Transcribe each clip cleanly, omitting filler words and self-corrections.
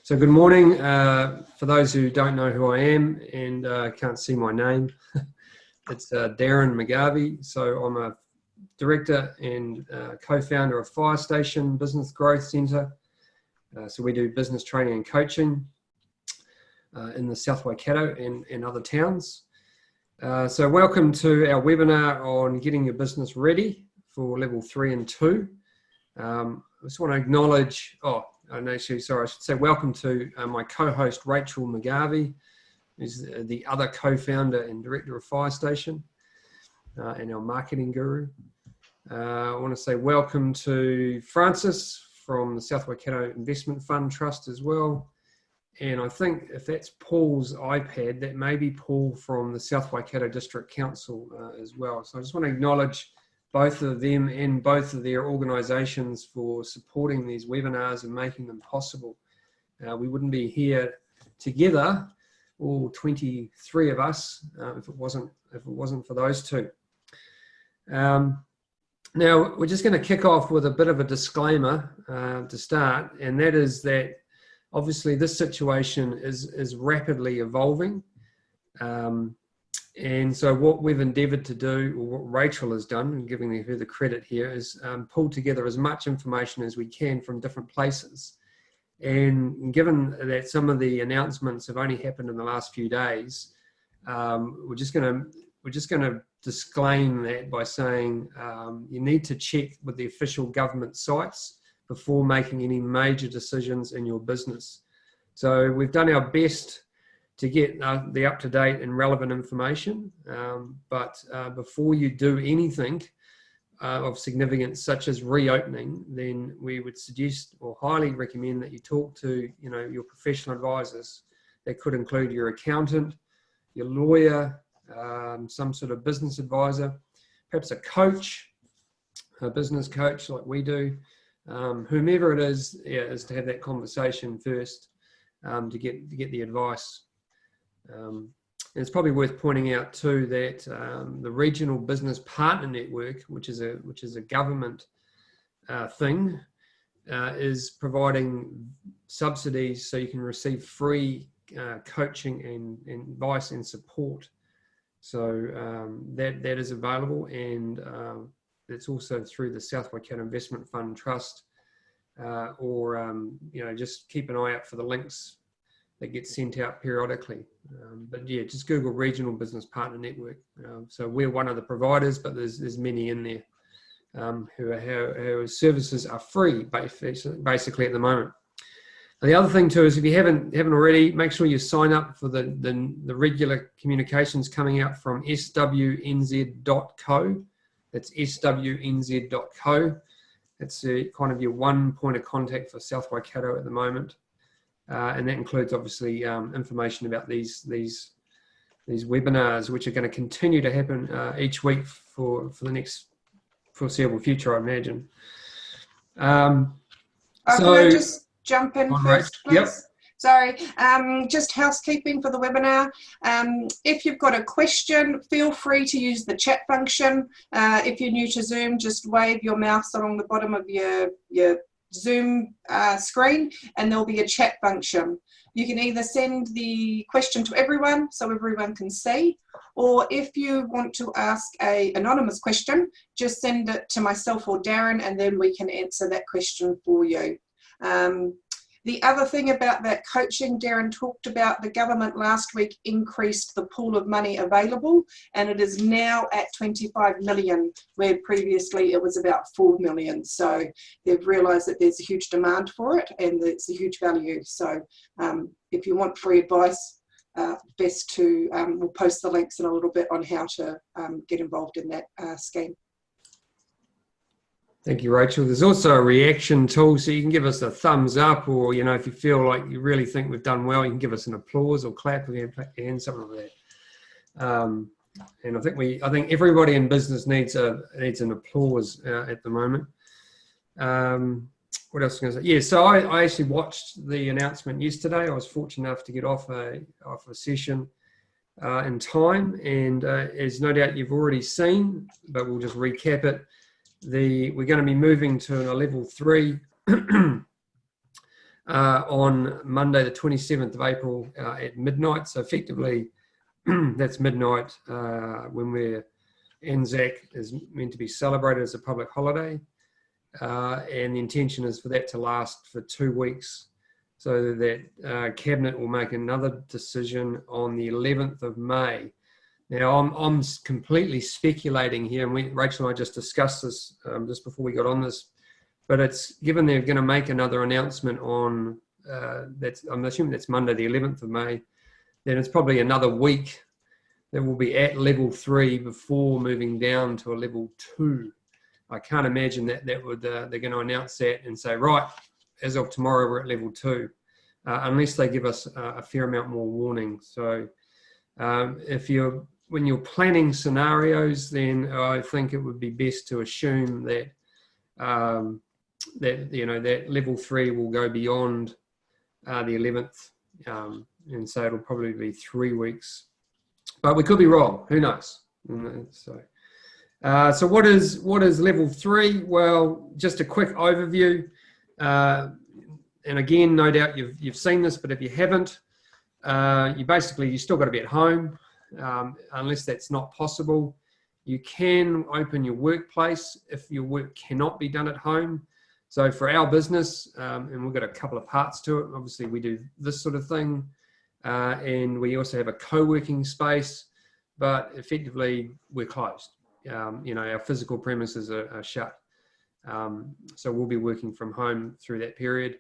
So good morning. For those who don't know who I am and can't see my name, it's Darren McGarvey. So I'm a director and co-founder of Firestation Business Growth Centre. So we do business training and coaching in the South Waikato and other towns. So welcome to our webinar on getting your business ready for level 3 and 2. I just want to acknowledge, I should say welcome to my co-host Rachel McGarvey, who's the other co-founder and director of Firestation and our marketing guru. I want to say welcome to Francis from the South Waikato Investment Fund Trust as well. And I think if that's Paul's iPad, that may be Paul from the South Waikato District Council as well. So I just want to acknowledge both of them and both of their organisations for supporting these webinars and making them possible. We wouldn't be here together, all 23 of us, if it wasn't for those two. Now we're just going to kick off with a bit of a disclaimer to start, and that is that obviously this situation is rapidly evolving. And so what we've endeavoured to do, or what Rachel has done, and giving her the credit here, is pull together as much information as we can from different places. And given that some of the announcements have only happened in the last few days, we're just going to disclaim that by saying you need to check with the official government sites before making any major decisions in your business. So we've done our best to get the up-to-date and relevant information. But before you do anything of significance, such as reopening, then we would suggest or highly recommend that you talk to your professional advisors. That could include your accountant, your lawyer, some sort of business advisor, perhaps a coach, a business coach like we do, whomever it is to have that conversation first to get the advice. And it's probably worth pointing out too that the Regional Business Partner Network, which is a government thing, is providing subsidies so you can receive free coaching and advice and support. So that is available, and it's also through the South Waikato Investment Fund Trust, or just keep an eye out for the links that get sent out periodically. But yeah, just Google Regional Business Partner Network. So we're one of the providers, but there's many in there whose services are free, basically at the moment. And the other thing too is if you haven't already, make sure you sign up for the regular communications coming out from swnz.co. That's swnz.co. It's kind of your one point of contact for South Waikato at the moment. And that includes obviously information about these webinars, which are going to continue to happen each week for the next foreseeable future, I imagine. Can I just jump in first, please? Yep. Sorry, just housekeeping for the webinar. If you've got a question, feel free to use the chat function. If you're new to Zoom, just wave your mouse along the bottom of your Zoom screen, and there'll be a chat function. You can either send the question to everyone so everyone can see, or if you want to ask an anonymous question, just send it to myself or Darren, and then we can answer that question for you. The other thing about that coaching, Darren talked about, the government last week increased the pool of money available, and it is now at 25 million, where previously it was about 4 million. So they've realised that there's a huge demand for it, and it's a huge value. So if you want free advice, best to, we'll post the links in a little bit on how to get involved in that scheme. Thank you, Rachel. There's also a reaction tool, so you can give us a thumbs up, or if you feel like you really think we've done well, you can give us an applause or clap with your hand, something like that. And I think everybody in business needs an applause at the moment. What else was I going to say? Yeah, so I actually watched the announcement yesterday. I was fortunate enough to get off a session in time, and as no doubt you've already seen, but we'll just recap it. We're going to be moving to a level 3 on Monday, the 27th of April at midnight. So effectively, that's midnight when Anzac is meant to be celebrated as a public holiday. And the intention is for that to last for 2 weeks, so that Cabinet will make another decision on the 11th of May. Now, I'm completely speculating here, and Rachel and I just discussed this just before we got on this, but it's given they're going to make another announcement on, I'm assuming that's Monday the 11th of May, then it's probably another week that will be at level 3 before moving down to a level 2. I can't imagine that they're going to announce that and say, right, as of tomorrow, we're at level 2, unless they give us a fair amount more warning. So when you're planning scenarios, then I think it would be best to assume that that level 3 will go beyond the 11th, and so it'll probably be 3 weeks. But we could be wrong. Who knows? So what is level 3? Well, just a quick overview. And again, no doubt you've seen this, but if you haven't, you still got to be at home, unless that's not possible. You can open your workplace if your work cannot be done at home. So for our business, and we've got a couple of parts to it. Obviously, we do this sort of thing, and we also have a co-working space, but effectively we're closed. Our physical premises are shut. So we'll be working from home through that period.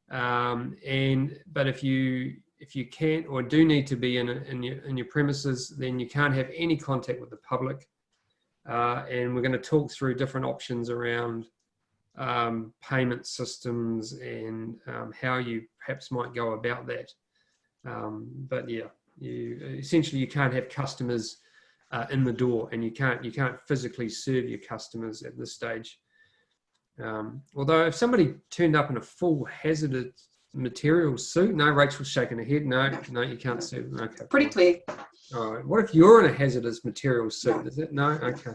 But if you can't or do need to be in your premises, then you can't have any contact with the public. And we're going to talk through different options around payment systems and how you perhaps might go about that. But yeah, essentially you can't have customers in the door, and you can't physically serve your customers at this stage. Although if somebody turned up in a full hazardous materials suit, no, Rachel's shaking her head. No, you can't serve them. Okay, pretty clear. All right. What if you're in a hazardous materials suit? Is it? No. Okay.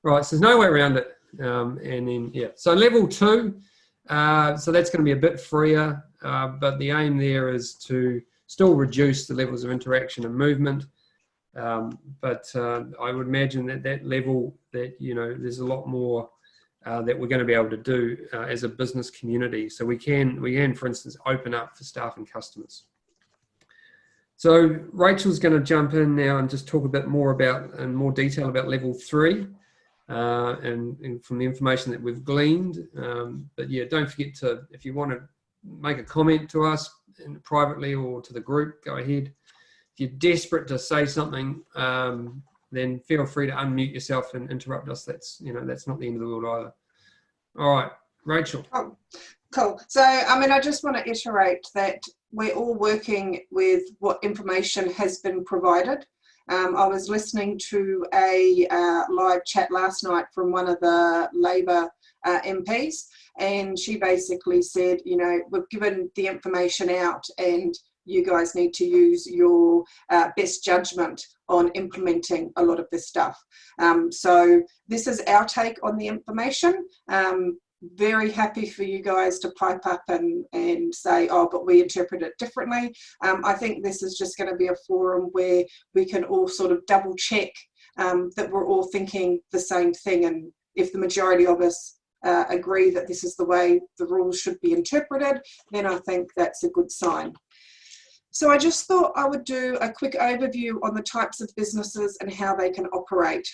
Right. So there's no way around it. And then so level 2. So that's going to be a bit freer, but the aim there is to still reduce the levels of interaction and movement. But I would imagine that level that, there's a lot more that we're going to be able to do as a business community. So we can, for instance, open up for staff and customers. So Rachel's going to jump in now and just talk a bit more in more detail about level 3 and from the information that we've gleaned. But yeah, don't forget to, if you want to make a comment to us privately or to the group, go ahead. If you're desperate to say something, then feel free to unmute yourself and interrupt us. That's not the end of the world either. All right, Rachel. Oh, cool. So, I just want to iterate that we're all working with what information has been provided. I was listening to a live chat last night from one of the Labor MPs, and she basically said, we've given the information out and you guys need to use your best judgment on implementing a lot of this stuff. So this is our take on the information. Very happy for you guys to pipe up and say, oh, but we interpret it differently. I think this is just going to be a forum where we can all sort of double check that we're all thinking the same thing. And if the majority of us agree that this is the way the rules should be interpreted, then I think that's a good sign. So I just thought I would do a quick overview on the types of businesses and how they can operate,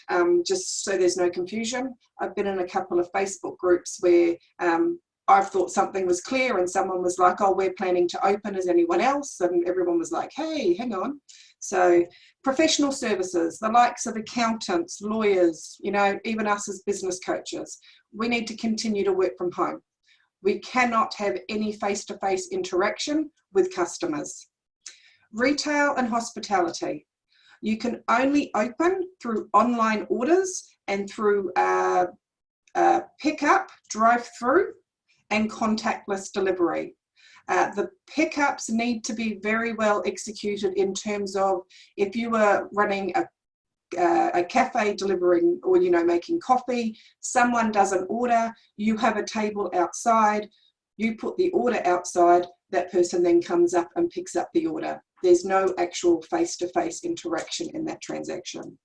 just so there's no confusion. I've been in a couple of Facebook groups where I've thought something was clear and someone was like, oh, we're planning to open as anyone else. And everyone was like, hey, hang on. So professional services, the likes of accountants, lawyers, even us as business coaches, we need to continue to work from home. We cannot have any face-to-face interaction with customers. Retail and hospitality. You can only open through online orders and through pickup, drive-through, and contactless delivery. The pickups need to be very well executed in terms of if you were running a cafe delivering or making coffee, someone does an order, you have a table outside, You put the order outside, that person then comes up and picks up the order. There's no actual face-to-face interaction in that transaction.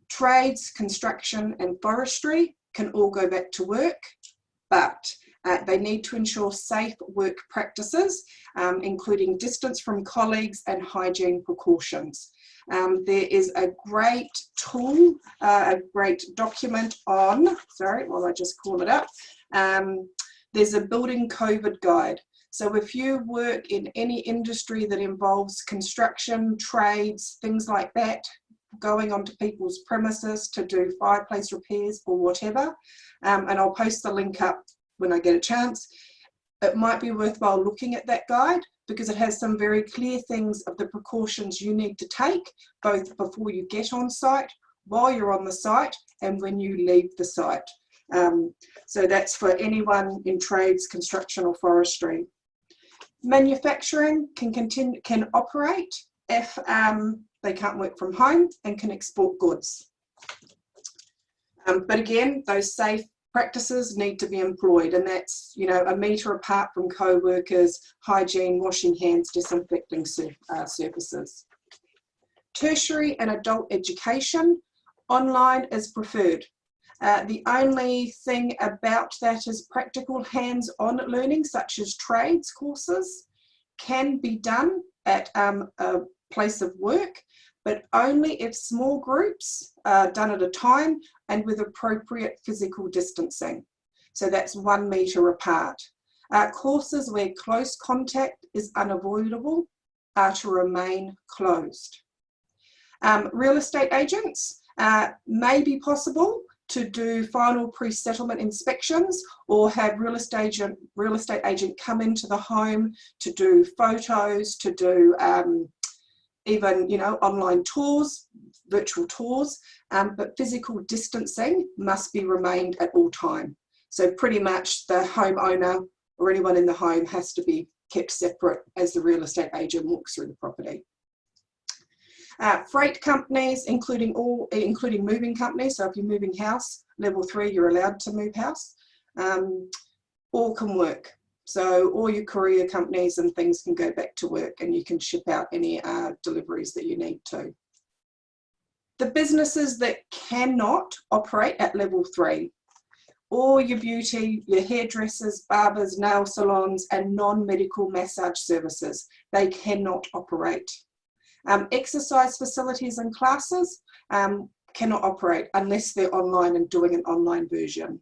Trades, construction and forestry can all go back to work, but they need to ensure safe work practices, including distance from colleagues and hygiene precautions. There is a great tool, a great document on, sorry, while I just call it up, there's a building COVID guide. So if you work in any industry that involves construction, trades, things like that, going onto people's premises to do fireplace repairs or whatever, and I'll post the link up when I get a chance, it might be worthwhile looking at that guide because it has some very clear things of the precautions you need to take, both before you get on site, while you're on the site, and when you leave the site. So that's for anyone in trades, construction or forestry. Manufacturing can operate if they can't work from home and can export goods. But again, those safe practices need to be employed, and that's, you know, 1 metre apart from co-workers, hygiene, washing hands, disinfecting surfaces. Tertiary and adult education, online is preferred. The only thing about that is practical hands-on learning, such as trades courses, can be done at a place of work, but only if small groups are done at a time and with appropriate physical distancing. So that's 1 metre apart. Courses where close contact is unavoidable are to remain closed. Real estate agents may be possible to do final pre-settlement inspections or have real estate agent come into the home to do photos, to do even, you know, online tours, virtual tours, but physical distancing must be remained at all time. So pretty much the homeowner or anyone in the home has to be kept separate as the real estate agent walks through the property. Freight companies, including moving companies, so if you're moving house, level 3, you're allowed to move house, all can work. So all your courier companies and things can go back to work and you can ship out any deliveries that you need to. The businesses that cannot operate at level 3, all your beauty, your hairdressers, barbers, nail salons and non-medical massage services, they cannot operate. Exercise facilities and classes cannot operate unless they're online and doing an online version.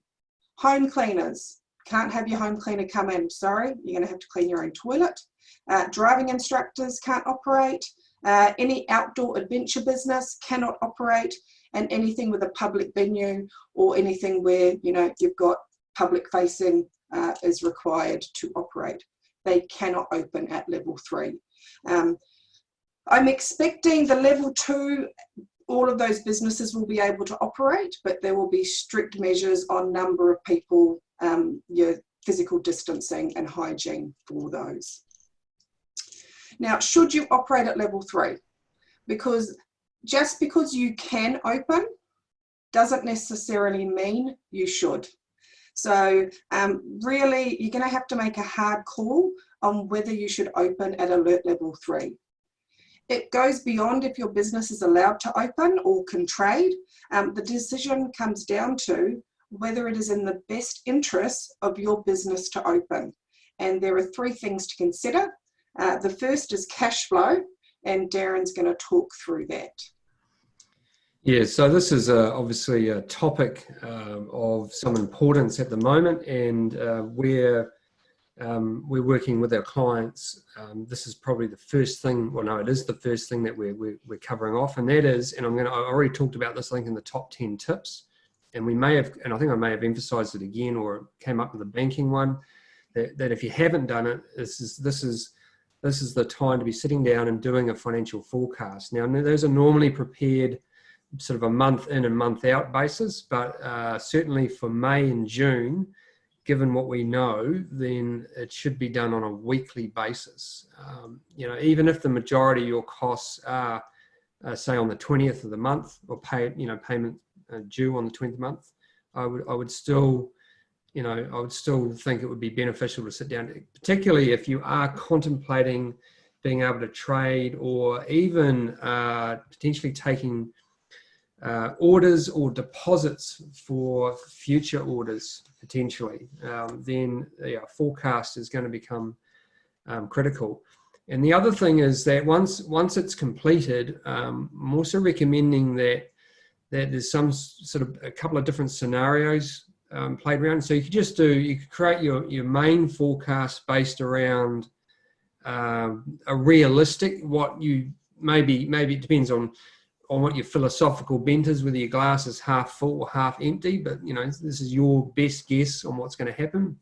Home cleaners, can't have your home cleaner come in, sorry, you're going to have to clean your own toilet. Driving instructors can't operate. Any outdoor adventure business cannot operate, and anything with a public venue or anything where, you know, you've got public facing is required to operate. They cannot open at level 3. I'm expecting the level 2, all of those businesses will be able to operate, but there will be strict measures on number of people, your physical distancing and hygiene for those. Now, should you operate at level 3? Because just because you can open doesn't necessarily mean you should. So really, you're going to have to make a hard call on whether you should open at alert level 3. It goes beyond if your business is allowed to open or can trade. The decision comes down to whether it is in the best interest of your business to open. And there are 3 things to consider. The first is cash flow, and Darren's going to talk through that. Yeah, so this is obviously a topic of some importance at the moment, and we're working with our clients. This is probably the first thing, well, no, it is the first thing that we're covering off, and that is, and I already talked about this link in the top 10 tips, and we may have, and I think I may have emphasized it again, or came up with a banking one, that if you haven't done it, this is the time to be sitting down and doing a financial forecast. Now, those are normally prepared sort of a month in and month out basis, but certainly for May and June, given what we know, then it should be done on a weekly basis. You know, even if the majority of your costs are, say, on the 20th of the month, or payment due on the 20th month, I would still I would still think it would be beneficial to sit down, particularly if you are contemplating being able to trade, or even potentially taking orders or deposits for future orders potentially. Then forecast is going to become critical. And the other thing is that once it's completed, I'm also recommending that there's some sort of a couple of different scenarios played around. So you could create your main forecast based around a realistic, what you maybe it depends on what your philosophical bent is, whether your glass is half full or half empty, but this is your best guess on what's going to happen.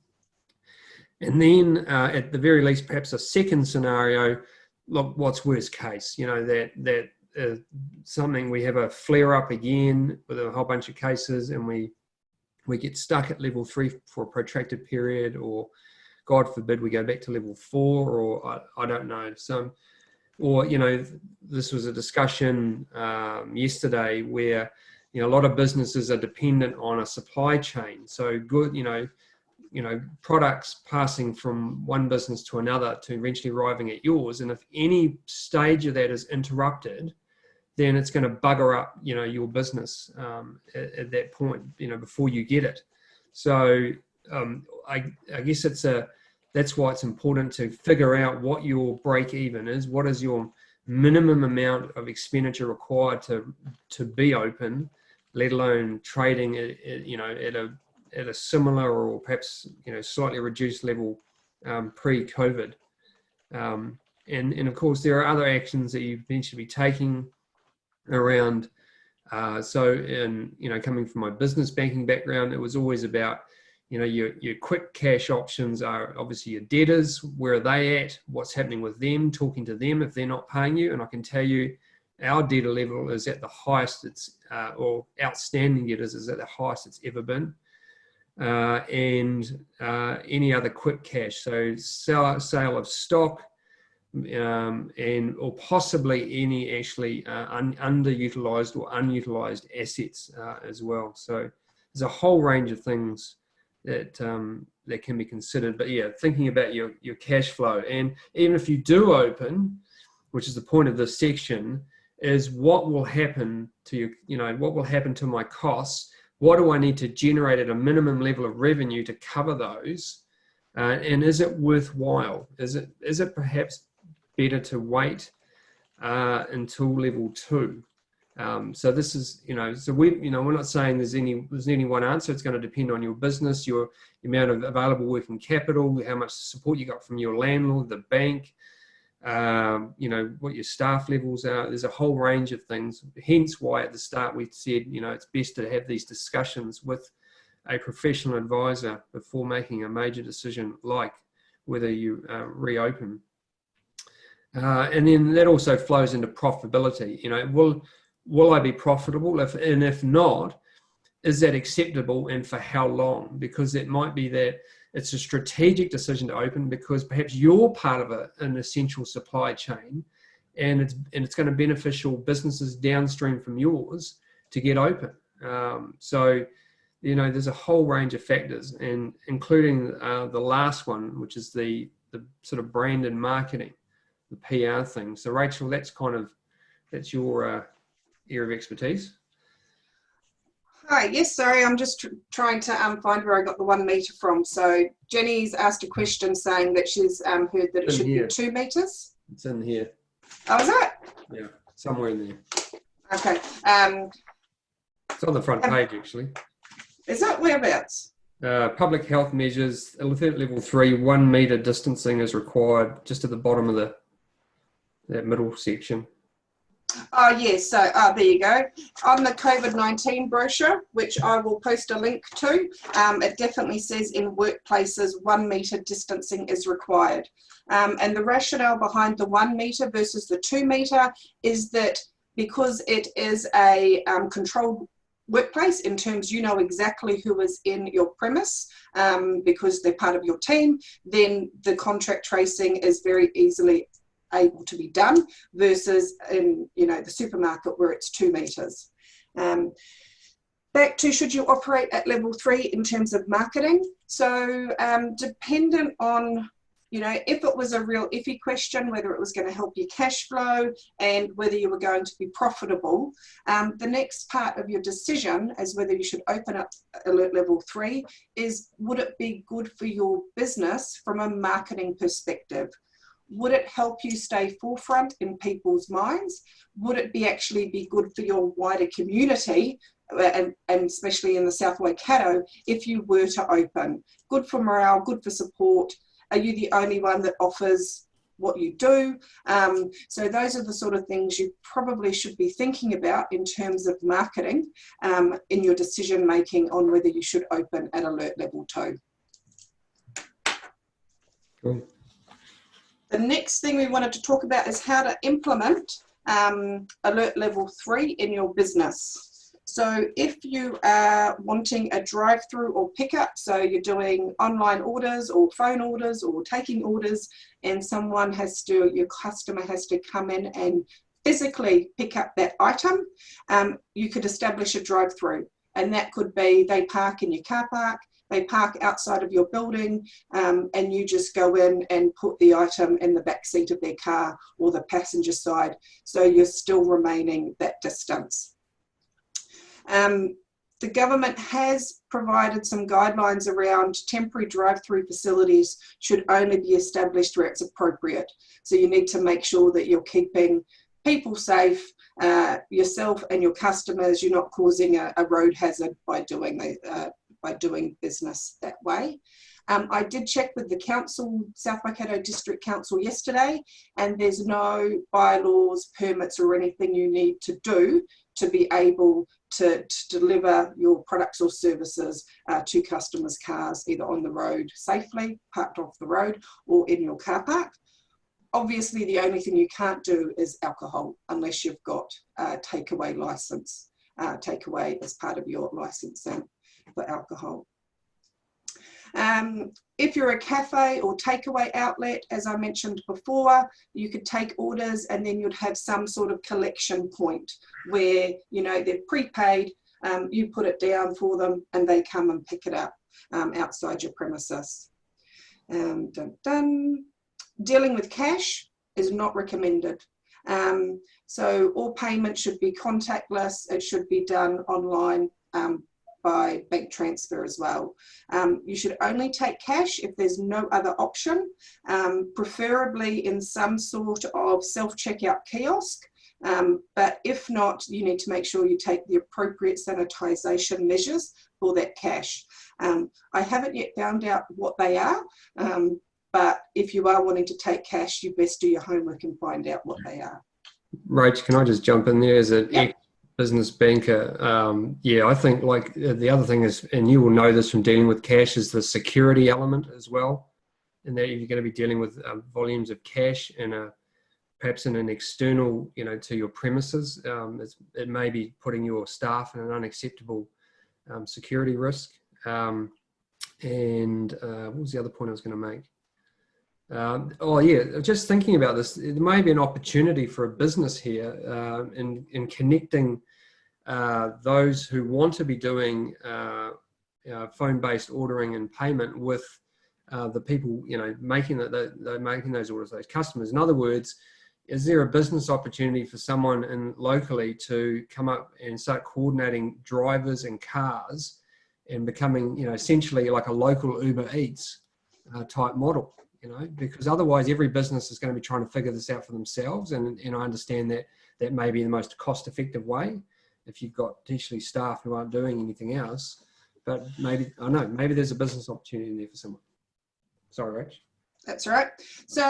And then at the very least, perhaps a second scenario, look, what's worst case, that something, we have a flare up again with a whole bunch of cases, and we get stuck at level 3 for a protracted period, or God forbid we go back to level 4, or I don't know. So, or, this was a discussion yesterday where, a lot of businesses are dependent on a supply chain. So good, products passing from one business to another to eventually arriving at yours. And if any stage of that is interrupted, then it's going to bugger up, your business at that point, before you get it. So I guess that's why it's important to figure out what your break even is. What is your minimum amount of expenditure required to be open, let alone trading at a similar or perhaps slightly reduced level pre-COVID. And of course there are other actions that you need to be taking around. Coming from my business banking background, it was always about your quick cash options are obviously your debtors. Where are they at? What's happening with them? Talking to them if they're not paying you. And I can tell you, our debtor level is at the highest or outstanding debtors is at the highest it's ever been. And any other quick cash, so sale of stock, or possibly any actually underutilized or unutilized assets as well. So there's a whole range of things that can be considered. But yeah, thinking about your cash flow, and even if you do open, which is the point of this section, is what will happen to what will happen to my costs. What do I need to generate at a minimum level of revenue to cover those? And is it worthwhile? Is it perhaps better to wait until level 2? So this is, we're not saying there's any one answer. It's going to depend on your business, your amount of available working capital, how much support you got from your landlord, the bank, what your staff levels are. There's a whole range of things. Hence why at the start we said, it's best to have these discussions with a professional advisor before making a major decision, like whether you reopen. And then that also flows into profitability. Will I be profitable? If not, is that acceptable, and for how long? Because it might be that it's a strategic decision to open because perhaps you're part of an essential supply chain, and it's going to beneficial businesses downstream from yours to get open. So there's a whole range of factors, and including the last one, which is the sort of brand and marketing, the PR thing. So Rachel, that's your area of expertise. Hi, yes, sorry, I'm just trying to find where I got the 1 meter from. So Jenny's asked a question saying that she's heard that it should be 2 meters. It's in here. Oh, is it? Yeah, somewhere in there. Okay. It's on the front page, actually. Is it? Whereabouts? Public health measures, level 3, 1 meter distancing is required, just at the bottom of that middle section. Oh, yes. So there you go. On the COVID-19 brochure, which I will post a link to, it definitely says in workplaces 1 meter distancing is required. And the rationale behind the 1 meter versus the 2 meter is that because it is a controlled workplace, in terms you know exactly who is in your premise because they're part of your team, then the contact tracing is very easily able to be done versus in the supermarket where it's 2 meters. Back to, should you operate at level 3 in terms of marketing? So dependent on, you know, if it was a real iffy question, whether it was going to help your cash flow and whether you were going to be profitable, the next part of your decision as whether you should open up alert level 3 is, would it be good for your business from a marketing perspective? Would it help you stay forefront in people's minds? Would it actually be good for your wider community, and especially in the South Waikato, if you were to open? Good for morale, good for support. Are you the only one that offers what you do? So those are the sort of things you probably should be thinking about in terms of marketing in your decision making on whether you should open at alert level 2. Cool. The next thing we wanted to talk about is how to implement alert level 3 in your business. So if you are wanting a drive-through or pickup, so you're doing online orders or phone orders or taking orders, and someone has to, your customer has to come in and physically pick up that item, you could establish a drive-through. And that could be they park in your car park, they park outside of your building, and you just go in and put the item in the back seat of their car or the passenger side, so you're still remaining that distance. The government has provided some guidelines around temporary drive-through facilities should only be established where it's appropriate. So you need to make sure that you're keeping people safe, yourself and your customers. You're not causing a road hazard by doing business that way. I did check with the council, South Waikato District Council yesterday, and there's no bylaws, permits or anything you need to do to be able to deliver your products or services to customers' cars, either on the road safely, parked off the road, or in your car park. Obviously, the only thing you can't do is alcohol, unless you've got a takeaway license, takeaway as part of your licensing for alcohol. If you're a cafe or takeaway outlet, as I mentioned before, you could take orders and then you'd have some sort of collection point where, you know, they're prepaid, you put it down for them and they come and pick it up outside your premises. Dealing with cash is not recommended. So all payments should be contactless. It should be done online by bank transfer as well. You should only take cash if there's no other option, preferably in some sort of self-checkout kiosk. But if not, you need to make sure you take the appropriate sanitisation measures for that cash. I haven't yet found out what they are, but if you are wanting to take cash, you best do your homework and find out what they are. Rach, can I just jump in there as an Yep. ex-business banker? Yeah, I think like the other thing is, and you will know this from dealing with cash, is the security element as well. And that if you're going to be dealing with volumes of cash in perhaps in an external, you know, to your premises, it may be putting your staff in an unacceptable security risk. And what was the other point I was going to make? Oh yeah, just thinking about this, there may be an opportunity for a business here in connecting those who want to be doing phone-based ordering and payment with the people, you know, making those orders, those customers. In other words, is there a business opportunity for someone locally to come up and start coordinating drivers and cars and becoming, you know, essentially like a local Uber Eats type model? You know, because otherwise every business is going to be trying to figure this out for themselves. And I understand that that may be the most cost-effective way if you've got potentially staff who aren't doing anything else. But maybe, I don't know, maybe there's a business opportunity there for someone. Sorry, Rach. That's right. So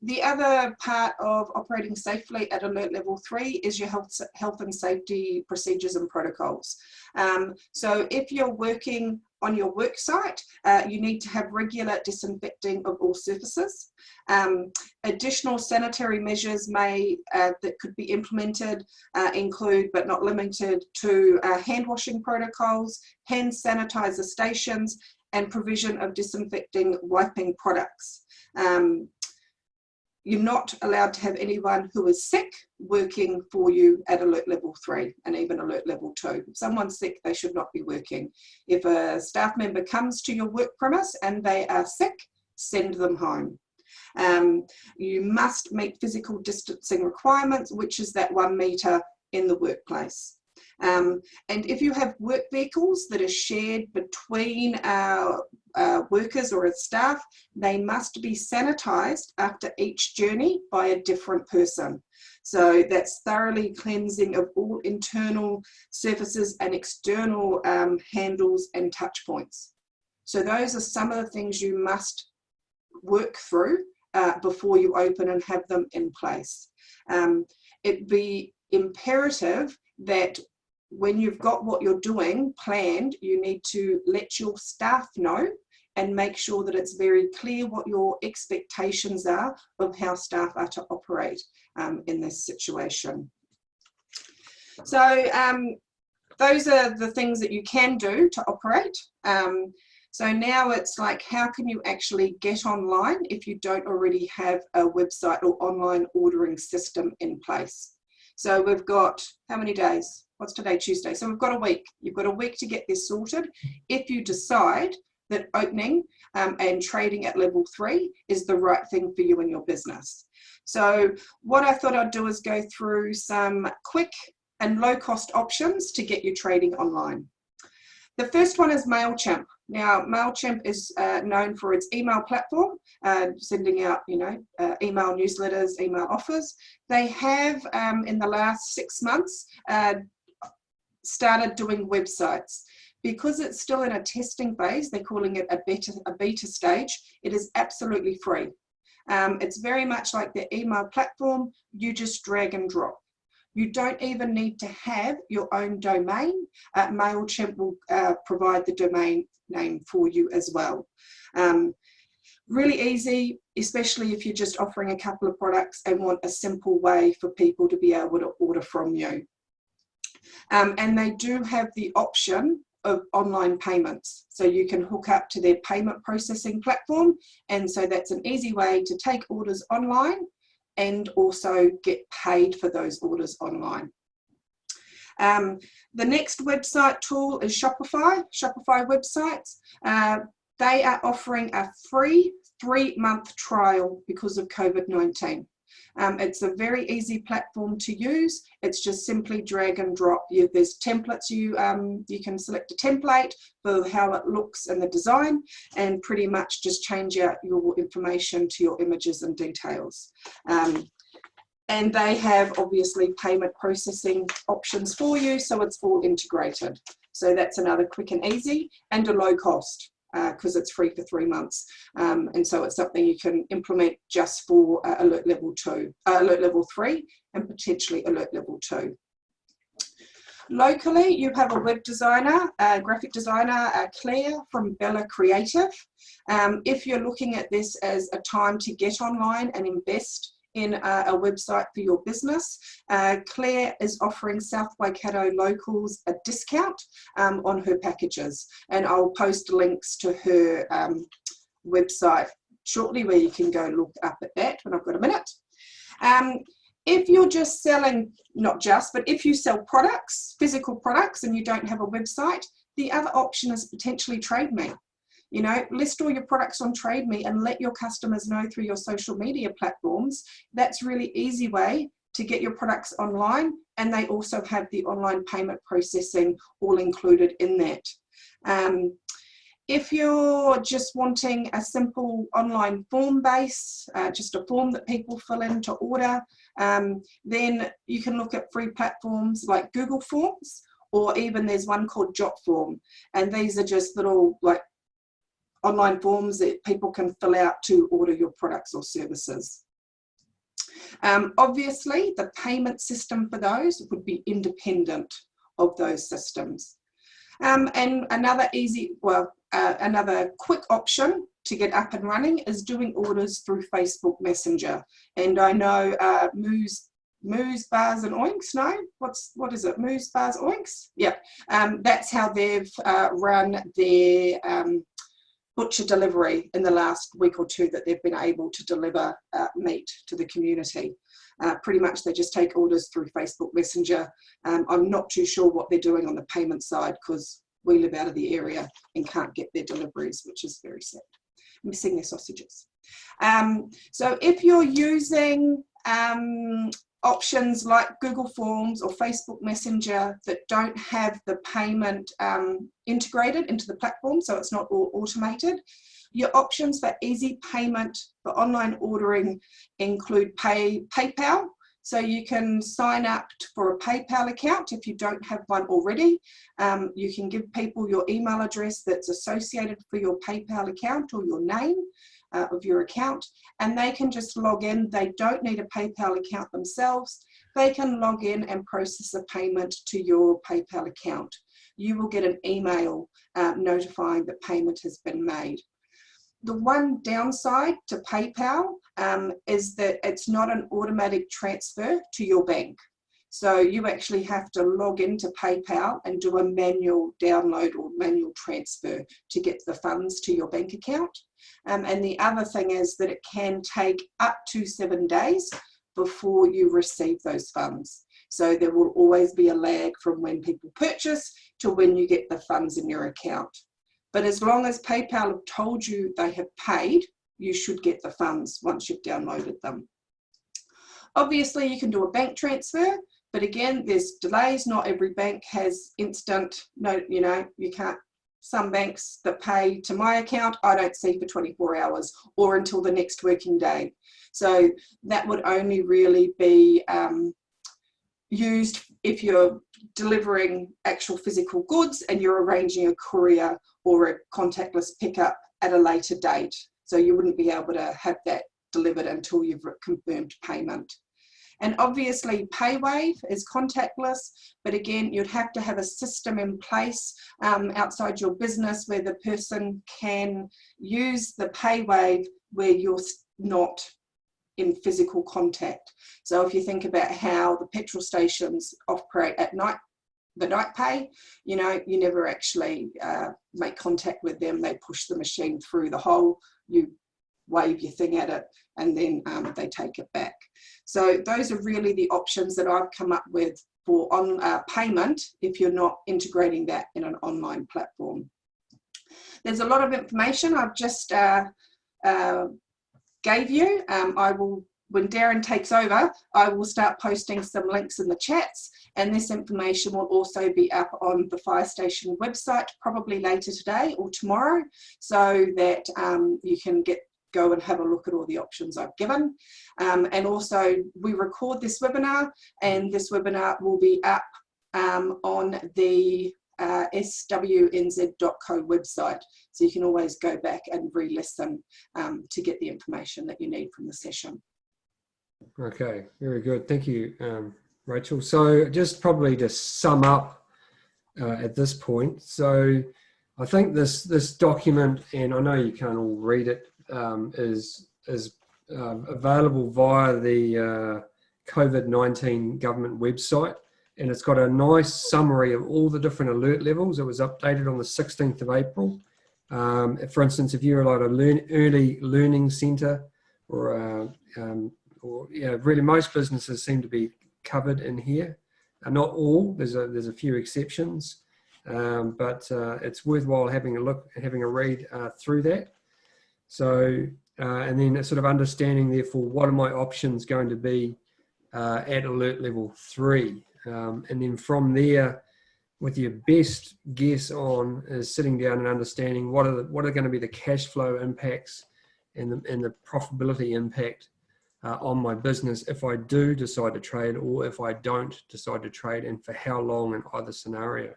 the other part of operating safely at alert level 3 is your health and safety procedures and protocols. So if you're working on your work site, you need to have regular disinfecting of all surfaces. Additional sanitary measures that could be implemented include, but not limited to, hand washing protocols, hand sanitizer stations, and provision of disinfecting wiping products. you're not allowed to have anyone who is sick working for you at alert level 3 and even alert level 2. If someone's sick, they should not be working. If a staff member comes to your work premise and they are sick, send them home. You must meet physical distancing requirements, which is that 1 metre in the workplace. And if you have work vehicles that are shared between workers or staff, they must be sanitised after each journey by a different person. So that's thoroughly cleansing of all internal surfaces and external handles and touch points. So those are some of the things you must work through before you open and have them in place. It'd be imperative that when you've got what you're doing planned, you need to let your staff know and make sure that it's very clear what your expectations are of how staff are to operate in this situation. So those are the things that you can do to operate. So now it's like, how can you actually get online if you don't already have a website or online ordering system in place? So we've got, how many days? What's today? Tuesday. So we've got a week. You've got a week to get this sorted if you decide that opening and trading at level 3 is the right thing for you and your business. So what I thought I'd do is go through some quick and low cost options to get you trading online. The first one is MailChimp. Now, MailChimp is known for its email platform, sending out, email newsletters, email offers. They have, in the last 6 months, started doing websites. Because it's still in a testing phase, they're calling it a beta stage, it is absolutely free. It's very much like the email platform, you just drag and drop. You don't even need to have your own domain. MailChimp will provide the domain name for you as well. Really easy, especially if you're just offering a couple of products and want a simple way for people to be able to order from you. And they do have the option of online payments. So you can hook up to their payment processing platform. And so that's an easy way to take orders online and also get paid for those orders online. The next website tool is Shopify websites. They are offering a free 3-month trial because of COVID-19. It's a very easy platform to use. It's just simply drag and drop. There's templates, you can select a template for how it looks and the design, and pretty much just change out your information to your images and details. And they have obviously payment processing options for you, so it's all integrated. So that's another quick and easy and a low cost, because it's free for 3 months. And so it's something you can implement just for alert level 3 and potentially alert level 2. Locally, you have a web designer, a graphic designer, Claire from Bella Creative. If you're looking at this as a time to get online and invest in a website for your business, Claire is offering South Waikato locals a discount on her packages, and I'll post links to her website shortly where you can go look up at that when I've got a minute. If you're just selling, not just, but if you sell products, physical products, and you don't have a website, the other option is potentially Trade Me. List all your products on Trade Me and let your customers know through your social media platforms. That's a really easy way to get your products online, and they also have the online payment processing all included in that. If you're just wanting a simple online form base, just a form that people fill in to order, then you can look at free platforms like Google Forms, or even there's one called Jotform, and these are just little online forms that people can fill out to order your products or services. Obviously, the payment system for those would be independent of those systems. And another another quick option to get up and running is doing orders through Facebook Messenger. And I know Moose Bars and Oinks, no? What is it? Moose Bars Oinks? Yeah, that's how they've run their butcher delivery in the last week or two that they've been able to deliver meat to the community. Pretty much they just take orders through Facebook Messenger. I'm not too sure what they're doing on the payment side because we live out of the area and can't get their deliveries, which is very sad. Missing their sausages. So if you're using options like Google Forms or Facebook Messenger that don't have the payment integrated into the platform, so it's not all automated, your options for easy payment for online ordering include PayPal. So you can sign up for a PayPal account if you don't have one already. You can give people your email address that's associated for your PayPal account or your name of your account, and they can just log in. They don't need a PayPal account themselves. They can log in and process a payment to your PayPal account. You will get an email notifying that payment has been made. The one downside to PayPal is that it's not an automatic transfer to your bank. So you actually have to log into PayPal and do a manual download or manual transfer to get the funds to your bank account. And the other thing is that it can take up to 7 days before you receive those funds. So there will always be a lag from when people purchase to when you get the funds in your account. But as long as PayPal have told you they have paid, you should get the funds once you've downloaded them. Obviously, you can do a bank transfer, but again, there's delays. Not every bank has instant, you can't. Some banks that pay to my account, I don't see for 24 hours or until the next working day. So that would only really be used if you're delivering actual physical goods and you're arranging a courier or a contactless pickup at a later date. So you wouldn't be able to have that delivered until you've confirmed payment. And obviously PayWave is contactless, but again, you'd have to have a system in place outside your business where the person can use the PayWave where you're not in physical contact. So if you think about how the petrol stations operate at night, the night pay, you never actually make contact with them. They push the machine through the hole, you wave your thing at it, and then they take it back. So those are really the options that I've come up with for payment if you're not integrating that in an online platform. There's a lot of information I've just gave you. When Darren takes over, I will start posting some links in the chats, and this information will also be up on the Firestation website probably later today or tomorrow, so that you can go and have a look at all the options I've given. And also we record this webinar, and this webinar will be up on the swnz.co website. So you can always go back and re-listen to get the information that you need from the session. Okay, very good. Thank you, Rachel. So just probably to sum up at this point. So I think this document, and I know you can't all read it, is available via the COVID-19 government website, and it's got a nice summary of all the different alert levels. It was updated on the 16th of April. For instance, if you're like an early learning centre, or really most businesses seem to be covered in here. Not all. There's a few exceptions, but it's worthwhile having a look and having a read through that. So, and then sort of understanding, therefore, what are my options going to be at alert level 3? And then from there, with your best guess on is sitting down and understanding what are going to be the cash flow impacts and the profitability impact on my business if I do decide to trade, or if I don't decide to trade, and for how long in either scenario.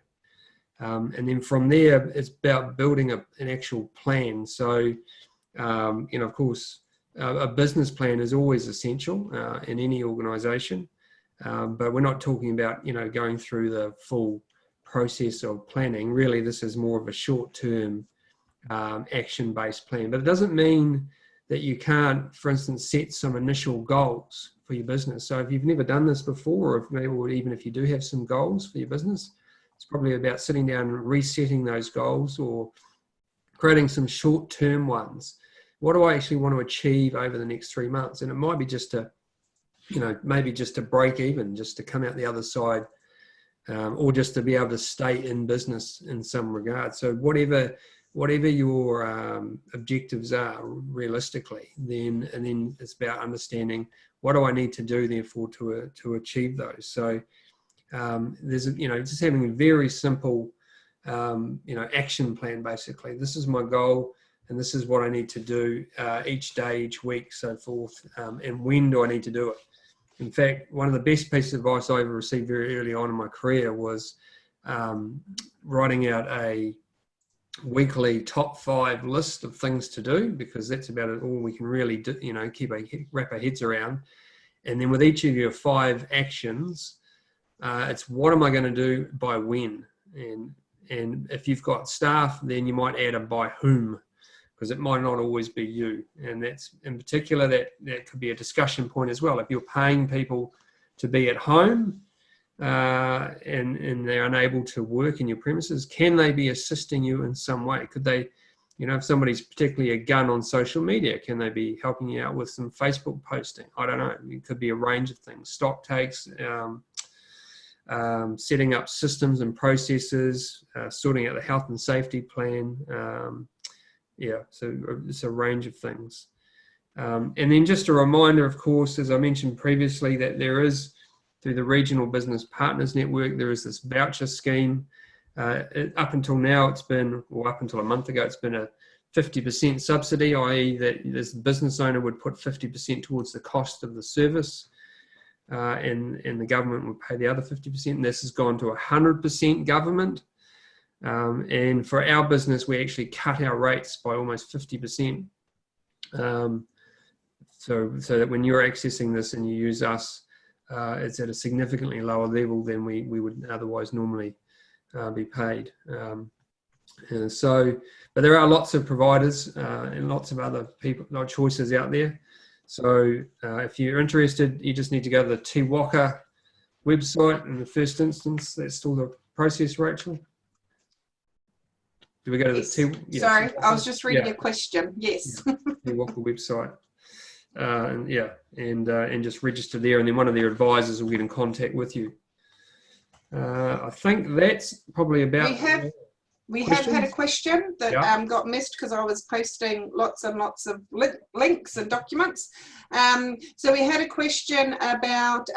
And then from there, it's about building an actual plan. So, of course, a business plan is always essential in any organization, but we're not talking about, going through the full process of planning. Really, this is more of a short-term action-based plan. But it doesn't mean that you can't, for instance, set some initial goals for your business. So if you've never done this before, or even if you do have some goals for your business, it's probably about sitting down and resetting those goals, or creating some short-term ones. What do I actually want to achieve over the next 3 months? And it might be just to, maybe just to break even, just to come out the other side, or just to be able to stay in business in some regard. So whatever your objectives are realistically, then it's about understanding what do I need to do therefore to achieve those. So there's just having a very simple action plan. Basically, this is my goal, and this is what I need to do each day, each week, so forth. And when do I need to do it? In fact, one of the best pieces of advice I ever received very early on in my career was writing out a weekly top 5 list of things to do, because that's about all we can really do, wrap our heads around. And then with each of your 5 actions, it's what am I going to do by when? And if you've got staff, then you might add a by whom, because it might not always be you. And that's in particular, that could be a discussion point as well. If you're paying people to be at home and they're unable to work in your premises, can they be assisting you in some way? Could they, if somebody's particularly a gun on social media, can they be helping you out with some Facebook posting? I don't know. It could be a range of things. Stock takes, setting up systems and processes, sorting out the health and safety plan. So it's a range of things. And then just a reminder, of course, as I mentioned previously, that there is, through the Regional Business Partners Network, there is this voucher scheme. Up until now, up until a month ago, it's been a 50% subsidy, i.e. that this business owner would put 50% towards the cost of the service, and the government would pay the other 50%. And this has gone to 100% government. And for our business, we actually cut our rates by almost 50%. So that when you're accessing this and you use us, it's at a significantly lower level than we would otherwise normally be paid. But there are lots of providers and lots of other choices out there. So if you're interested, you just need to go to the TWACA website in the first instance. That's still the process, Rachel. Do we go to the Sorry, I was just reading a question. Yes. TWACA website. And just register there, and then one of their advisors will get in contact with you. I think that's probably about. We have had a question that got missed because I was posting lots and lots of links and documents. So we had a question about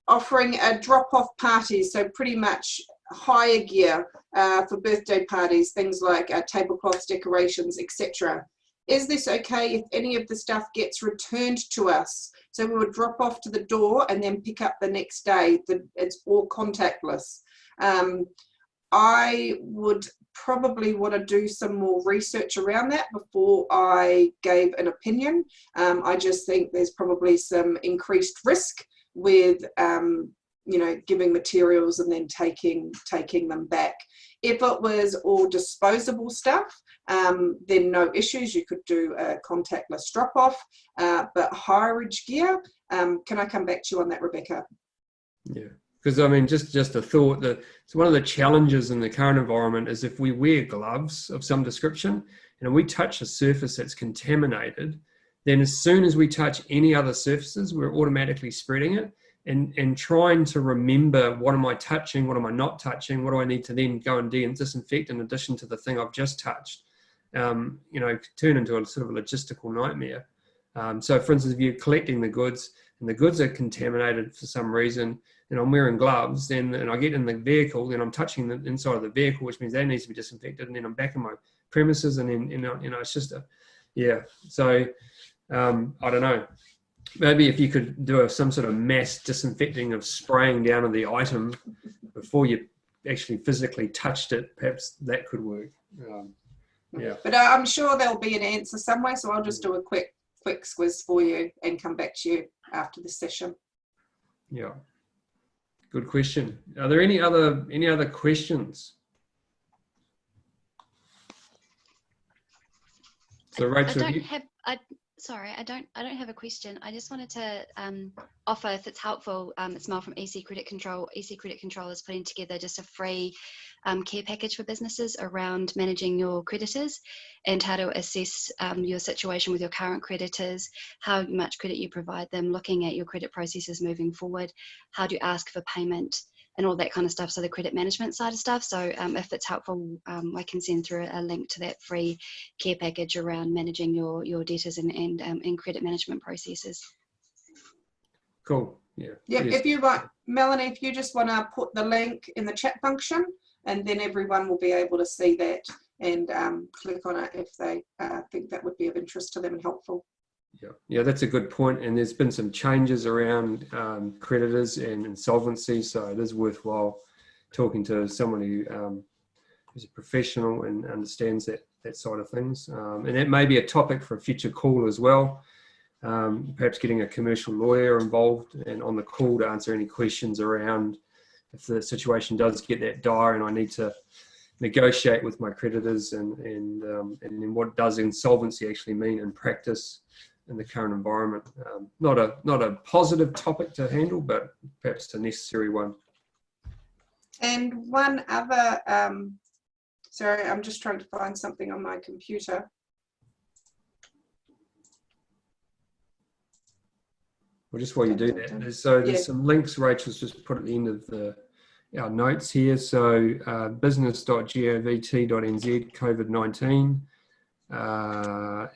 offering a drop-off parties, so pretty much hire gear for birthday parties, things like tablecloths, decorations, etc. Is this okay if any of the stuff gets returned to us? So we would drop off to the door and then pick up the next day. It's all contactless. I would probably want to do some more research around that before I gave an opinion. I just think there's probably some increased risk with giving materials and then taking them back. If it was all disposable stuff, then no issues. You could do a contactless drop-off, but hireage gear, can I come back to you on that, Rebecca? Yeah, because I mean, just a thought that it's one of the challenges in the current environment is if we wear gloves of some description and we touch a surface that's contaminated, then as soon as we touch any other surfaces, we're automatically spreading it. And trying to remember, what am I touching, what am I not touching, what do I need to then go and disinfect in addition to the thing I've just touched, turn into a sort of a logistical nightmare. So for instance, if you're collecting the goods and the goods are contaminated for some reason, and I'm wearing gloves, and I get in the vehicle, then I'm touching the inside of the vehicle, which means that needs to be disinfected, and then I'm back in my premises, and then, it's just So I don't know. Maybe if you could do some sort of mass disinfecting of spraying down on the item before you actually physically touched it, perhaps that could work. But I'm sure there'll be an answer somewhere, so I'll just do a quick squiz for you and come back to you after the session. Yeah, good question. Are there any other questions? So Rachel, Sorry, I don't have a question. I just wanted to offer, if it's helpful, it's Mel from EC Credit Control. EC Credit Control is putting together just a free care package for businesses around managing your creditors and how to assess your situation with your current creditors, how much credit you provide them, looking at your credit processes moving forward, how do you ask for payment, and all that kind of stuff. So the credit management side of stuff. So if it's helpful, I can send through a link to that free care package around managing your debtors and credit management processes. Cool. Yeah. Yep. Yes. If you want, Melanie, if you just want to put the link in the chat function, and then everyone will be able to see that and click on it if they think that would be of interest to them and helpful. Yeah, that's a good point. And there's been some changes around creditors and insolvency, so it is worthwhile talking to someone who who's a professional and understands that side of things. And that may be a topic for a future call as well. Perhaps getting a commercial lawyer involved and on the call to answer any questions around if the situation does get that dire and I need to negotiate with my creditors and then what does insolvency actually mean in practice in the current environment. Not a positive topic to handle, but perhaps a necessary one. And one other, sorry, I'm just trying to find something on my computer. Well, just while you do that, there's some links Rachel's just put at the end of our notes here. So business.govt.nz COVID-19.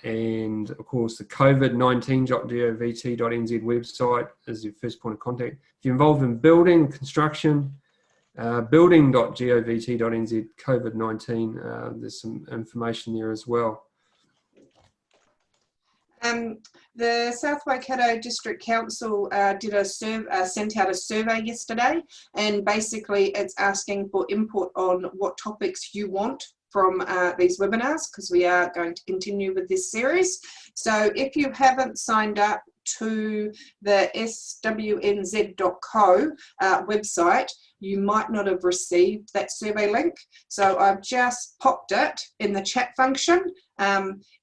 And of course the COVID-19.govt.nz website is your first point of contact. If you're involved in building, construction, building.govt.nz COVID-19, there's some information there as well. The South Waikato District Council sent out a survey yesterday, and basically it's asking for input on what topics you want from these webinars, because we are going to continue with this series. So if you haven't signed up to the swnz.co website, you might not have received that survey link. So I've just popped it in the chat function.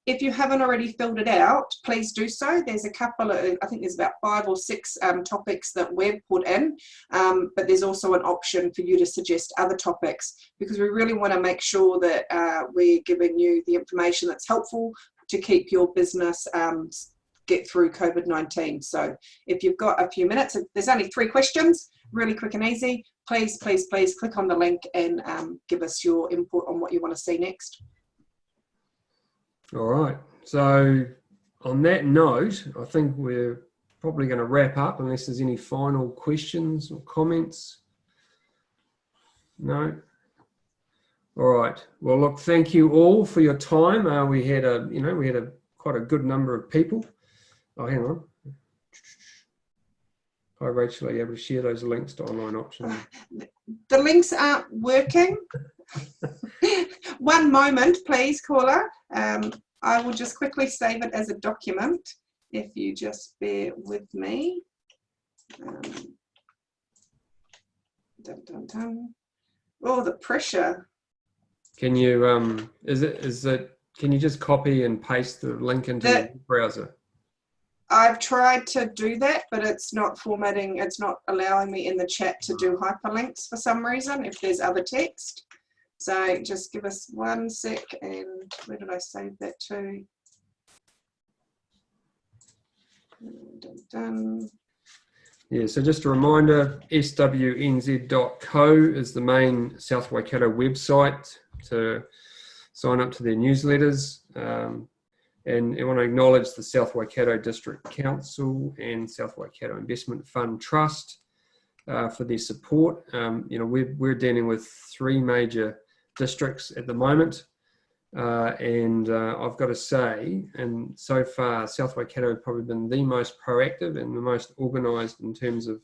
If you haven't already filled it out, please do so. There's a couple of, I think there's about 5 or 6 topics that we've put in, but there's also an option for you to suggest other topics, because we really want to make sure that we're giving you the information that's helpful to keep your business get through COVID-19. So if you've got a few minutes, there's only 3 questions, really quick and easy. Please click on the link and give us your input on what you want to see next. All right. So on that note, I think we're probably going to wrap up unless there's any final questions or comments. No. All right. Well, look, thank you all for your time. We had quite a good number of people. Oh, hang on. Hi, Rachel, are you able to share those links to online options? The links aren't working. One moment, please, caller. I will just quickly save it as a document, if you just bear with me. Oh, the pressure. Can you can you just copy and paste the link into the browser? I've tried to do that, but it's not formatting, it's not allowing me in the chat to do hyperlinks for some reason, if there's other text. So just give us 1 sec, and where did I save that to? Done. Yeah, so just a reminder, swnz.co is the main South Waikato website to sign up to their newsletters. And I want to acknowledge the South Waikato District Council and South Waikato Investment Fund Trust for their support. We're dealing with 3 major districts at the moment, and I've got to say, and so far South Waikato have probably been the most proactive and the most organised in terms of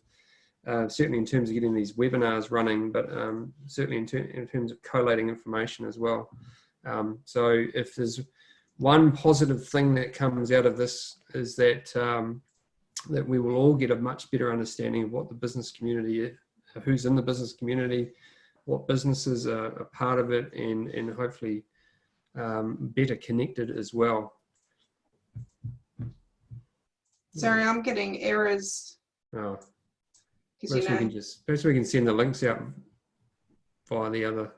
certainly in terms of getting these webinars running, but certainly in terms of collating information as well. So if there's one positive thing that comes out of this is that that we will all get a much better understanding of what the business community is, who's in the business community, what businesses are part of it, and hopefully better connected as well. Sorry, I'm getting errors. Oh, Because perhaps we can send the links out via the other.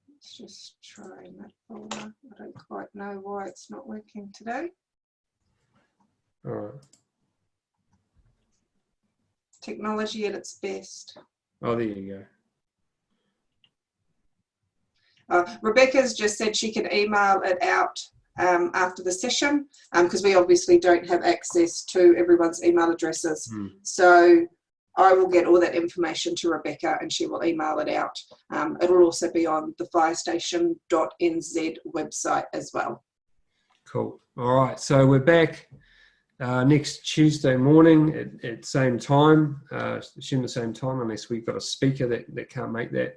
Let's just try that folder. I don't quite know why it's not working today. All right. Technology at its best. Oh, there you go. Rebecca's just said she can email it out after the session, because we obviously don't have access to everyone's email addresses. So I will get all that information to Rebecca and she will email it out. It'll also be on the firestation.nz website as well. Cool. All right. So we're back next Tuesday morning at same time. Assume the same time, unless we've got a speaker that can't make that.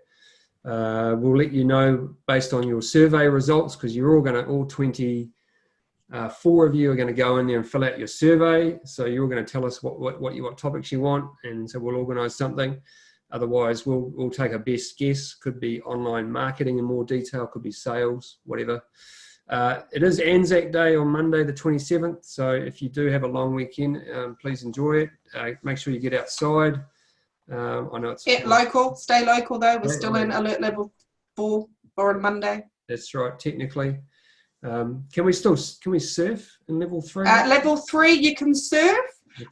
We'll let you know based on your survey results, because you're all 24 of you are going to go in there and fill out your survey. So you're going to tell us what topics you want, and so we'll organise something. Otherwise, we'll take a best guess. Could be online marketing in more detail, could be sales, whatever. It is Anzac Day on Monday the 27th, so if you do have a long weekend, please enjoy it. Make sure you get outside. I know it's local. Stay local though. We're still in alert level 4 on Monday. That's right. Technically, can we surf in level 3? Level 3, you can surf.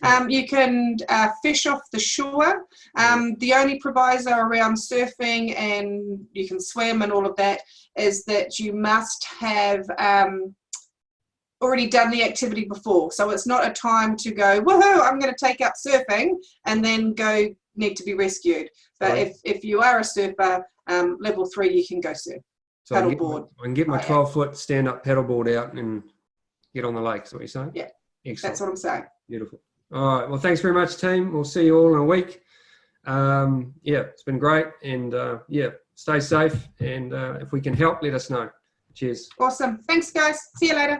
Okay. You can fish off the shore. The only proviso around surfing, and you can swim and all of that, is that you must have already done the activity before. So it's not a time to go, woohoo, I'm going to take up surfing and then go need to be rescued. But Right. if you are a surfer, level 3, you can go surf. So Paddleboard. I can get my 12-foot stand-up paddleboard out and get on the lake. Is what you're saying? Yeah. Excellent. That's what I'm saying. Beautiful. All right. Well, thanks very much, team. We'll see you all in a week. Yeah, it's been great. And yeah, stay safe. And if we can help, let us know. Cheers. Awesome. Thanks, guys. See you later.